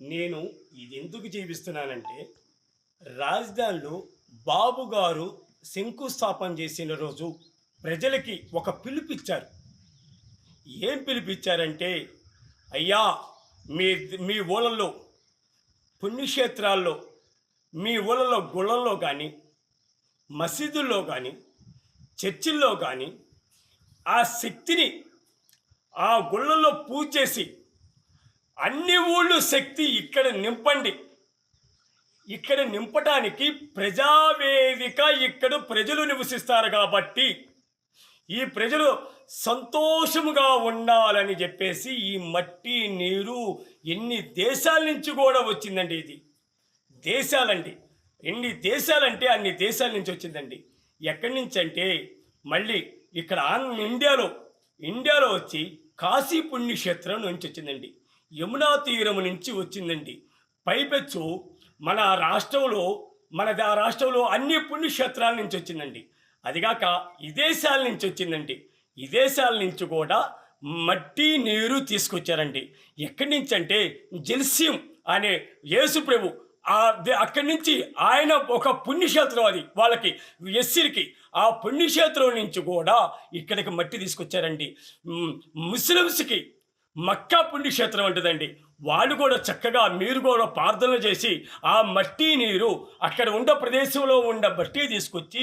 నేను ఇది ఎందుకు జీవిస్తున్నానంటే, రాజధానిలో బాబు గారు శంకుస్థాపన చేసిన రోజు ప్రజలకి ఒక పిలుపిచ్చారు. ఏం పిలిపిచ్చారంటే, అయ్యా, మీ మీ ఊళ్ళల్లో పుణ్యక్షేత్రాల్లో, మీ ఊళ్ళలో గుళ్ళల్లో కానీ, మసీదుల్లో కానీ, చర్చిల్లో కానీ ఆ శక్తిని ఆ గుళ్ళల్లో పూజ చేసి అన్ని ఊళ్ళు శక్తి ఇక్కడ నింపండి. ఇక్కడ నింపటానికి ప్రజావేదిక ఇక్కడ ప్రజలు నివసిస్తారు కాబట్టి ఈ ప్రజలు సంతోషముగా ఉండాలని చెప్పేసి ఈ మట్టి నీరు ఎన్ని దేశాల నుంచి కూడా వచ్చిందండి. ఇది దేశాలండి, ఎన్ని దేశాలంటే అన్ని దేశాల నుంచి వచ్చిందండి. ఎక్కడి నుంచి అంటే మళ్ళీ ఇక్కడ ఇండియాలో వచ్చి కాశీ పుణ్యక్షేత్రం నుంచి వచ్చిందండి. యమునా తీరం నుంచి వచ్చిందండి. పైపెచ్చు మన రాష్ట్రంలో అన్ని పుణ్యక్షేత్రాల నుంచి వచ్చిందండి. అదిగాక విదేశాల నుంచి వచ్చిందండి. విదేశాల నుంచి కూడా మట్టి నీరు తీసుకొచ్చారండి. ఎక్కడి నుంచి అంటే జెల్సియం అనే యేసు ప్రభు అక్కడి నుంచి ఆయన ఒక పుణ్యక్షేత్రం, అది వాళ్ళకి ఎస్సీలకి ఆ పుణ్యక్షేత్రం నుంచి కూడా ఇక్కడికి మట్టి తీసుకొచ్చారండి. ముస్లిమ్స్కి మక్కా పుణ్యక్షేత్రం ఉంటుందండి. వాళ్ళు కూడా చక్కగా మీరు కూడా ప్రార్థన చేసి ఆ మట్టి నీరు అక్కడ ఉన్న ప్రదేశంలో ఉన్న మట్టి తీసుకొచ్చి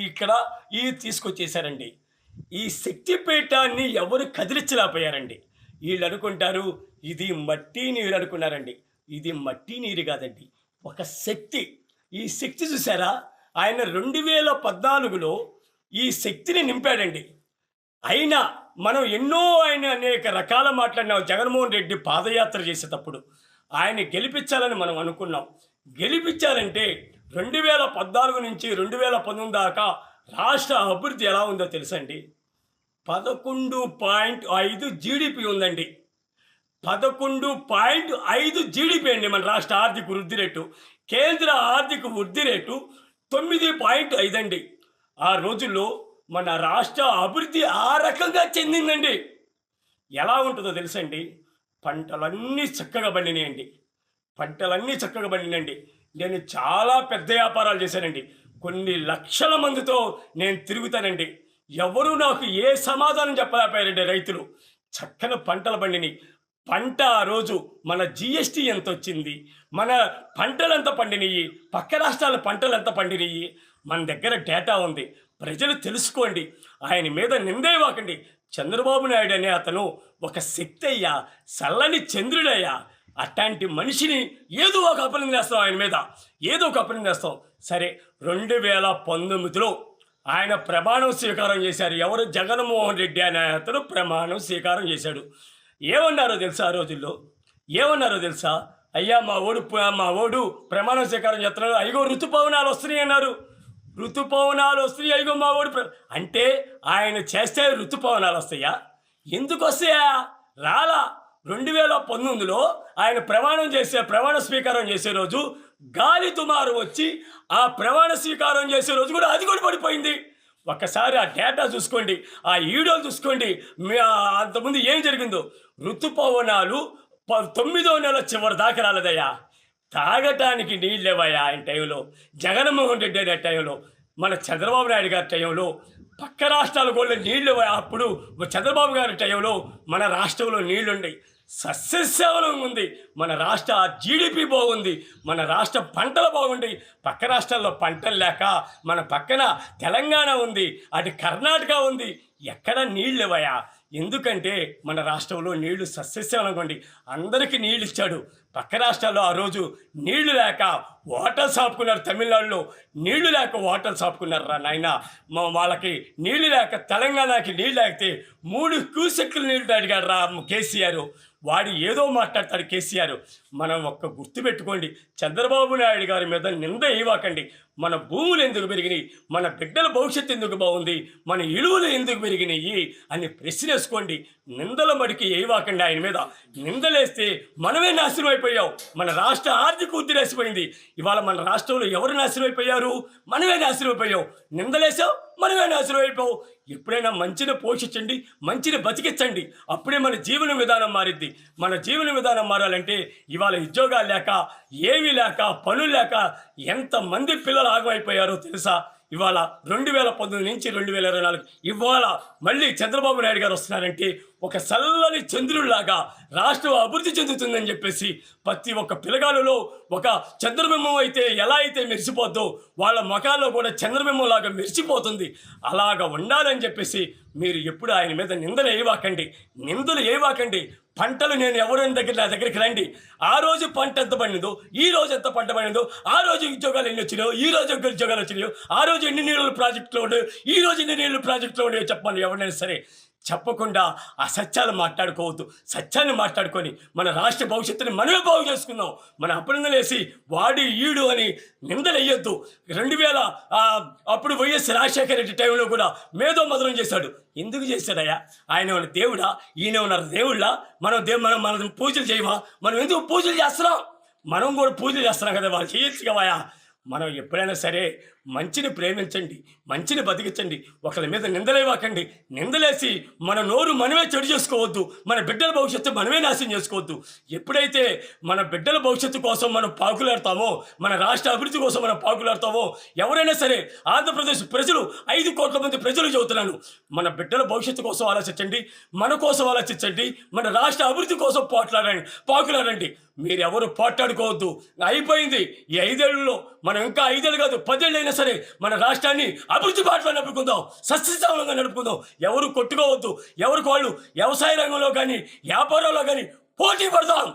ఇక్కడ తీసుకొచ్చేసారండి. ఈ శక్తిపీఠాన్ని ఎవరు కదిలించలేకపోయారండి. వీళ్ళు అనుకుంటారు ఇది మట్టి నీరు అనుకున్నారండి. ఇది మట్టి నీరు కాదండి, ఒక శక్తి. ఈ శక్తి చూసారా, ఆయన 2014లో ఈ శక్తిని నింపాడండి. అయినా మనం ఆయన అనేక రకాల మాట్లాడినాం. జగన్మోహన్ రెడ్డి పాదయాత్ర చేసేటప్పుడు ఆయన గెలిపించాలని మనం అనుకున్నాం. గెలిపించాలంటే 2014 నుంచి 2019 దాకా రాష్ట్ర అభివృద్ధి ఎలా ఉందో తెలుసండి. 11.5 జీడిపి ఉందండి. 11.5 జీడిపి అండి మన రాష్ట్ర ఆర్థిక వృద్ధి రేటు. కేంద్ర ఆర్థిక వృద్ధి రేటు 9.5 అండి. ఆ రోజుల్లో మన రాష్ట్ర అభివృద్ధి ఆ రకంగా చెందిందండి. ఎలా ఉంటుందో తెలుసండి, పంటలన్నీ చక్కగా పండినాయండి. నేను చాలా పెద్ద వ్యాపారాలు చేశానండి. కొన్ని లక్షల మందితో నేను తిరుగుతానండి. ఎవరు నాకు ఏ సమాధానం చెప్పలేకపోయారండి. రైతులు చక్కని పంటలు పండినాయి. పంట ఆ రోజు మన జిఎస్టీ ఎంత వచ్చింది, మన పంటలు ఎంత పండినాయి, పక్క రాష్ట్రాల పంటలు ఎంత పండినాయి, మన దగ్గర డేటా ఉంది. ప్రజలు తెలుసుకోండి. ఆయన మీద నిందేవాకండి. చంద్రబాబు నాయుడు అనే అతను ఒక శక్తి అయ్యా, చల్లని చంద్రుడయ్యా. అట్లాంటి మనిషిని ఏదో ఒక అపనిందేస్తాం, ఆయన మీద ఏదో ఒక అపనిందేస్తాం. సరే, 2019లో ఆయన ప్రమాణం స్వీకారం చేశారు. ఎవరు? జగన్మోహన్ రెడ్డి అనే అతను ప్రమాణం స్వీకారం చేశాడు. ఏమన్నారో తెలుసా? ఆ రోజుల్లో ఏమన్నారో తెలుసా? అయ్యా, మా ఓడు ప్రమాణం స్వీకారం చేస్తున్నాడు, అయ్యో ఋతుపవనాలు వస్తున్నాయి అన్నారు. ఋతుపవనాలు వస్తున్నాయి, అయ్యో మా ఓడు అంటే ఆయన చేస్తే ఋతుపవనాలు వస్తాయా? ఎందుకు వస్తాయా? రాలా. 2019లో ఆయన ప్రమాణ స్వీకారం చేసే రోజు గాలి తుమారు వచ్చి ఆ ప్రమాణ స్వీకారం చేసే రోజు కూడా అది కూడా పడిపోయింది. ఒక్కసారి ఆ డేటా చూసుకోండి, ఆ వీడియోలు చూసుకోండి. అంతకుముందు ఏం జరిగిందో. ఋతుపవనాలు 9వ నెల చివరి దాకా రాలేదయ్యా. తాగటానికి నీళ్ళు లేవయ్యా ఆయన టైంలో. జగన్మోహన్ రెడ్డి అనే టైంలో, మన చంద్రబాబు నాయుడు గారి టైంలో పక్క రాష్ట్రాలు కూడా నీళ్ళు. అప్పుడు చంద్రబాబు గారి టైంలో మన రాష్ట్రంలో నీళ్లుండి సస్యశ్యామలం ఉంది. మన రాష్ట్ర జీడిపి బాగుంది, మన రాష్ట్ర పంటలు బాగుండి. పక్క రాష్ట్రాల్లో పంటలు లేక మన పక్కన తెలంగాణ ఉంది, అటు కర్ణాటక ఉంది. ఎక్కడ నీళ్ళు ఇవ్వయా? ఎందుకంటే మన రాష్ట్రంలో నీళ్లు సస్యశ్యామలంగా ఉండి అందరికీ నీళ్ళు ఇచ్చాడు. పక్క రాష్ట్రాల్లో ఆ రోజు నీళ్లు లేక హోటల్స్ ఆపుకున్నారు. తమిళనాడులో నీళ్లు లేక హోటల్స్ ఆపుకున్నారు రా నాయన. వాళ్ళకి నీళ్లు లేక, తెలంగాణకి నీళ్ళు లేకపోతే 3 క్యూసెక్లు నీళ్లు అడిగాడు రా కేసీఆర్. వాడు ఏదో మాట్లాడతాడు కేసీఆర్. మనం గుర్తుపెట్టుకోండి, చంద్రబాబు నాయుడు గారి మీద నింద వేయవాకండి. మన భూములు ఎందుకు పెరిగినాయి, మన బిడ్డల భవిష్యత్తు ఎందుకు బాగుంది, మన ఇలువలు ఎందుకు పెరిగినాయి అని ప్రశ్నేసుకోండి. నిందల మడికి వేయవాకండి ఆయన మీద. నిందలేస్తే మనమే నాశనం అయిపోయాం. మన రాష్ట్ర ఆర్థిక వృద్ధి నాశపోయింది. ఇవాళ మన రాష్ట్రంలో ఎవరు నాశనం అయిపోయారు? మనమే నాశనం అయిపోయాం. నిందలేసావు, మనమే నాశనం అయిపోవు. ఎప్పుడైనా మంచిని పోషించండి, మంచిని బతికించండి. అప్పుడే మన జీవన విధానం మారిద్ది. మన జీవన విధానం మారాలంటే ఇవాళ ఉద్యోగాలు లేక, ఏమీ లేక, పనులు లేక ఎంతమంది పిల్లలు ఆగమైపోయారో తెలుసా? ఇవాళ 2019 నుంచి 2024 ఇవాళ మళ్ళీ చంద్రబాబు నాయుడు గారు వస్తున్నారంటే ఒక చల్లని చంద్రుడిలాగా రాష్ట్రం అభివృద్ధి చెందుతుందని చెప్పేసి ప్రతి ఒక్క పిల్లగాళ్ళలో ఒక చంద్రబింబం అయితే ఎలా అయితే మెరిసిపోద్దో వాళ్ళ ముఖాల్లో కూడా చంద్రబింబం లాగా మెరిసిపోతుంది. అలాగా ఉండాలని చెప్పేసి మీరు ఎప్పుడు ఆయన మీద నిందలు వేయవాకండి. పంటలు నేను ఎవరైనా నా దగ్గరికి రండి. ఆ రోజు పంట ఎంత పండిందో, ఈ రోజు ఎంత పంట పండిందో, ఆ రోజు ఉద్యోగాలు ఎన్ని వచ్చినాయో, ఈ రోజు ఉద్యోగాలు వచ్చినాయో, ఆ రోజు ఎన్ని నీళ్ళు ప్రాజెక్టులో ఉండేవి, ఈ రోజు ఎన్ని నీళ్ళు ప్రాజెక్టులో ఉండేవో చెప్పాలి. ఎవరైనా సరే చెప్పకుండా ఆ సత్యాలు మాట్లాడుకోవద్దు. సత్యాన్ని మాట్లాడుకొని మన రాష్ట్ర భవిష్యత్తుని మనమే బాగు చేసుకుందాం. మన అభినందనలేసి వాడి ఈడు అని నిందలు వేయొద్దు. 2000 అప్పుడు వైఎస్ రాజశేఖర రెడ్డి టైంలో కూడా మేధో మదనం చేశాడు. ఎందుకు చేశాడయ్యా? ఆయన ఉన్న దేవుడా, ఈయన ఉన్న దేవుళ్ళ? మనం పూజలు చేయమా? మనం ఎందుకు పూజలు చేస్తున్నాం? మనం కూడా పూజలు చేస్తున్నాం కదా, వాళ్ళు చేయొచ్చు కవాయా. మనం ఎప్పుడైనా సరే మంచిని ప్రేమించండి, మంచిని బతికించండి. ఒకరి మీద నిందలేవాకండి. నిందలేసి మన నోరు మనమే చెడు చేసుకోవద్దు. మన బిడ్డల భవిష్యత్తు మనమే నాశనం చేసుకోవద్దు. ఎప్పుడైతే మన బిడ్డల భవిష్యత్తు కోసం మనం పాకులాడతామో, మన రాష్ట్ర అభివృద్ధి కోసం మనం పాకులాడతామో, ఎవరైనా సరే ఆంధ్రప్రదేశ్ ప్రజలు 5 కోట్ల మంది ప్రజలు చెబుతున్నాను, మన బిడ్డల భవిష్యత్తు కోసం ఆలోచించండి, మన కోసం ఆలోచించండి, మన రాష్ట్ర అభివృద్ధి కోసం పాకులాడండి. మీరెవరు పోట్లాడుకోవద్దు. అయిపోయింది ఈ 5 ఏళ్లలో. మనం ఇంకా 5 ఏళ్ళు కాదు, 10 ఏళ్ళు అయినా సరే మన రాష్ట్రాన్ని అభివృద్ధి బాటలో నడుపుకుందాం, సస్యశ్యామలంగా నడుపుకుందాం. ఎవరు కొట్టుకోవద్దు. ఎవరికి వాళ్ళు వ్యవసాయ రంగంలో కానీ, వ్యాపారంలో కానీ పోటీ పడదాం.